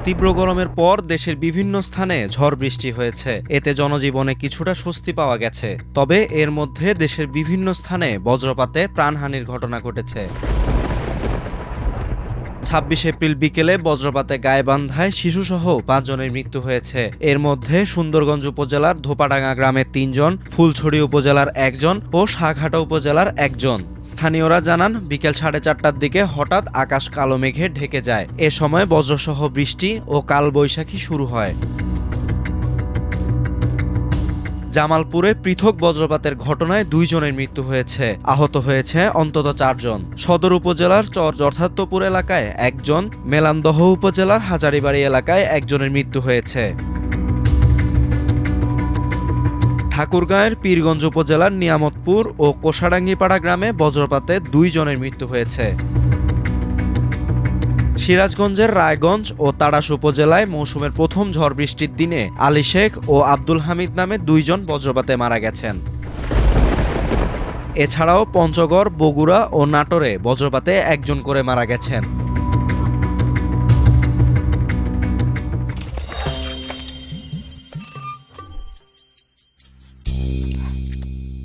তীব্র গরমের পর দেশের বিভিন্ন স্থানে ঝড় বৃষ্টি হয়েছে। এতে জনজীবনে কিছুটা স্বস্তি পাওয়া গেছে। তবে এর মধ্যে দেশের বিভিন্ন স্থানে বজ্রপাতে প্রাণহানির ঘটনা ঘটেছে। ২৬ এপ্রিল বিকেলে বজ্রপাতে গাইবান্ধায় শিশুসহ ৫ জনের মৃত্যু হয়েছে। এর মধ্যে সুন্দরগঞ্জ উপজেলার ধোপাডাঙ্গা গ্রামের ৩ জন, ফুলছড়ি উপজেলার ১ জন ও শাহঘাটা উপজেলার ১ জন। স্থানীয়রা জানান, বিকেল ৪:৩০টার দিকে হঠাৎ আকাশ কালো মেঘে ঢেকে যায়। এ সময় বজ্রসহ বৃষ্টি ও কালবৈশাখী শুরু হয়। জামালপুরে পৃথক বজ্রপাতের ঘটনায় ২ জনের মৃত্যু হয়েছে। আহত হয়েছে অন্তত ৪ জন। সদর উপজেলার চর যথার্থপুর এলাকায় ১ জন, মেলান্দহ উপজেলার হাজারীবাড়ি এলাকায় ১ জনের মৃত্যু হয়েছে। ঠাকুরগাঁয়ের পীরগঞ্জ উপজেলার নিয়ামতপুর ও কোষাডাঙ্গিপাড়া গ্রামে বজ্রপাতে ২ জনের মৃত্যু হয়েছে। সিরাজগঞ্জের রায়গঞ্জ ও তাড়াশ উপজেলায় মৌসুমের প্রথম ঝড় বৃষ্টির দিনে আলী শেখ ও আব্দুল হামিদ নামে ২ জন বজ্রপাতে মারা গেছেন। এছাড়াও পঞ্চগড়, বগুড়া ও নাটোরে বজ্রপাতে ১ জন করে মারা গেছেন।